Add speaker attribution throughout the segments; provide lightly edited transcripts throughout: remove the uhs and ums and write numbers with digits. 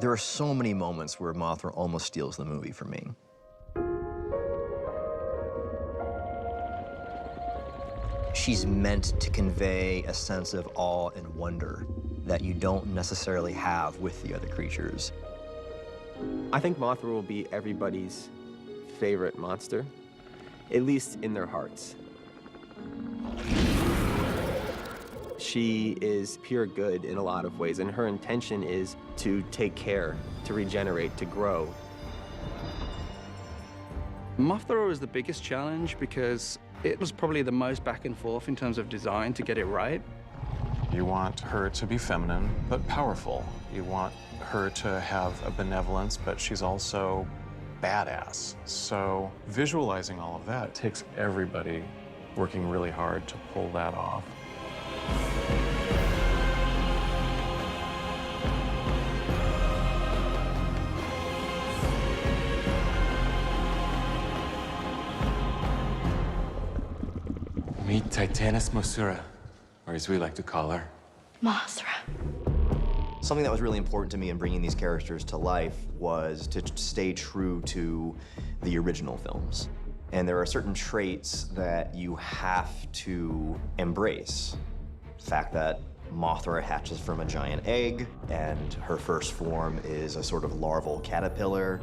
Speaker 1: There are so many moments where Mothra almost steals the movie from me. She's meant to convey a sense of awe and wonder that you don't necessarily have with the other creatures.
Speaker 2: I think Mothra will be everybody's favorite monster, at least in their hearts. She is pure good in a lot of ways, and her intention is to take care, to regenerate, to grow.
Speaker 3: Mothra was the biggest challenge because it was probably the most back and forth in terms of design to get it right.
Speaker 4: You want her to be feminine, but powerful. You want her to have a benevolence, but she's also badass. So visualizing all of that takes everybody working really hard to pull that off.
Speaker 5: Meet Titanus Mothra, or as we like to call her,
Speaker 6: Mothra.
Speaker 1: Something that was really important to me in bringing these characters to life was to stay true to the original films. And there are certain traits that you have to embrace. The fact that Mothra hatches from a giant egg, and her first form is a sort of larval caterpillar.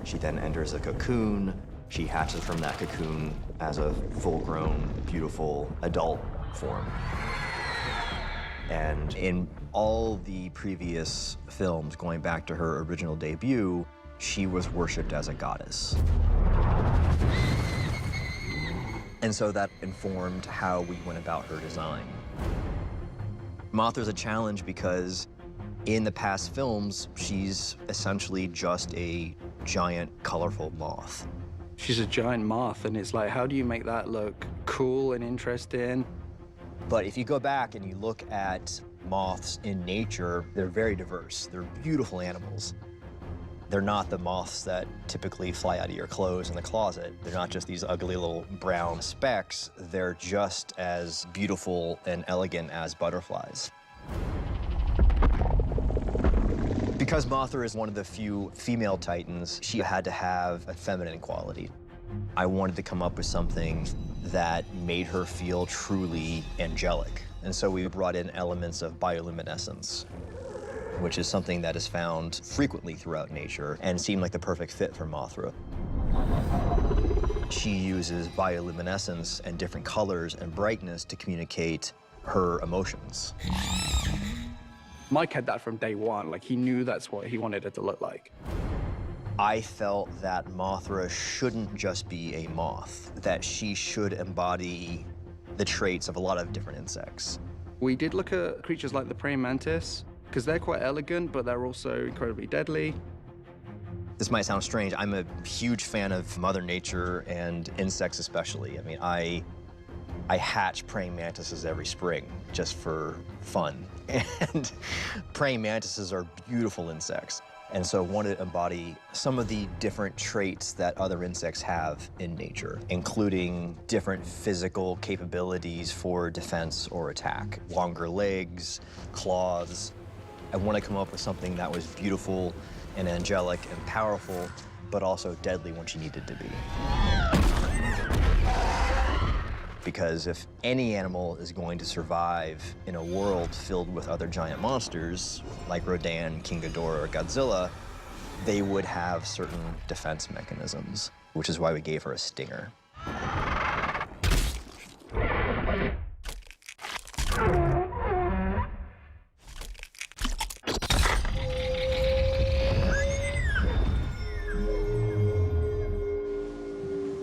Speaker 1: She then enters a cocoon. She hatches from that cocoon as a full-grown, beautiful adult form. And in all the previous films, going back to her original debut, she was worshipped as a goddess. And so that informed how we went about her design. Mothra's a challenge because in the past films, she's essentially just a giant, colorful moth.
Speaker 3: She's a giant moth, and it's like, how do you make that look cool and interesting?
Speaker 1: But if you go back and you look at moths in nature, they're very diverse. They're beautiful animals. They're not the moths that typically fly out of your clothes in the closet. They're not just these ugly little brown specks. They're just as beautiful and elegant as butterflies. Because Mothra is one of the few female titans, she had to have a feminine quality. I wanted to come up with something that made her feel truly angelic. And so we brought in elements of bioluminescence, which is something that is found frequently throughout nature and seemed like the perfect fit for Mothra. She uses bioluminescence and different colors and brightness to communicate her emotions.
Speaker 3: Mike had that from day one. Like, he knew that's what he wanted it to look like.
Speaker 1: I felt that Mothra shouldn't just be a moth, that she should embody the traits of a lot of different insects.
Speaker 3: We did look at creatures like the praying mantis, because they're quite elegant, but they're also incredibly deadly.
Speaker 1: This might sound strange. I'm a huge fan of Mother Nature and insects especially. I mean, I hatch praying mantises every spring just for fun. And praying mantises are beautiful insects. And so I wanted to embody some of the different traits that other insects have in nature, including different physical capabilities for defense or attack. Longer legs, claws. I want to come up with something that was beautiful and angelic and powerful, but also deadly when she needed to be. Because if any animal is going to survive in a world filled with other giant monsters, like Rodan, King Ghidorah, or Godzilla, they would have certain defense mechanisms, which is why we gave her a stinger.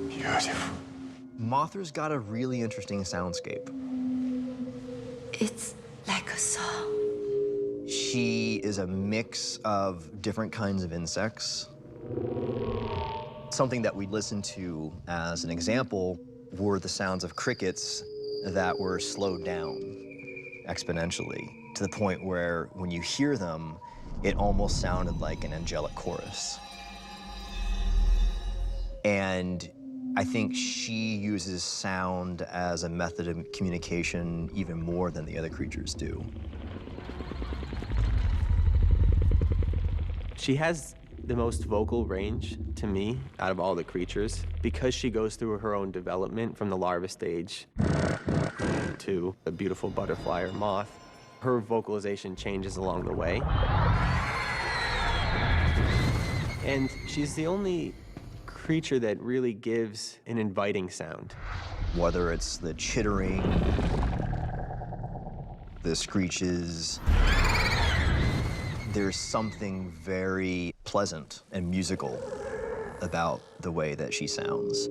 Speaker 5: beautiful.
Speaker 1: Mothra's got a really interesting soundscape.
Speaker 6: It's like a song.
Speaker 1: She is a mix of different kinds of insects. Something that we listened to as an example were the sounds of crickets that were slowed down exponentially to the point where when you hear them, it almost sounded like an angelic chorus. And I think she uses sound as a method of communication even more than the other creatures do.
Speaker 2: She has the most vocal range, to me, out of all the creatures, because she goes through her own development from the larva stage to a beautiful butterfly or moth. Her vocalization changes along the way. And she's the only creature that really gives an inviting sound.
Speaker 1: Whether it's the chittering, the screeches, there's something very pleasant and musical about the way that she sounds.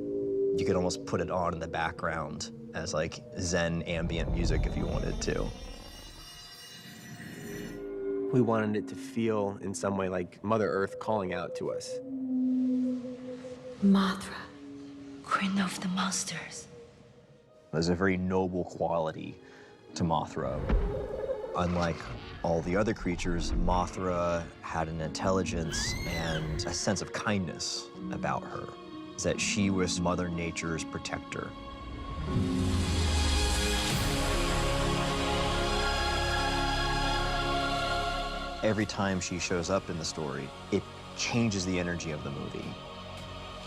Speaker 1: You could almost put it on in the background as like Zen ambient music if you wanted to.
Speaker 2: We wanted it to feel in some way like Mother Earth calling out to us.
Speaker 6: Mothra, queen of the monsters.
Speaker 1: There's a very noble quality to Mothra. Unlike all the other creatures, Mothra had an intelligence and a sense of kindness about her, that she was Mother Nature's protector. Every time she shows up in the story, it changes the energy of the movie.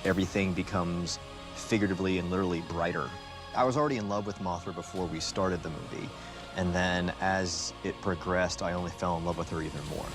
Speaker 1: Everything becomes figuratively and literally brighter. I was already in love with Mothra before we started the movie, and then as it progressed, I only fell in love with her even more.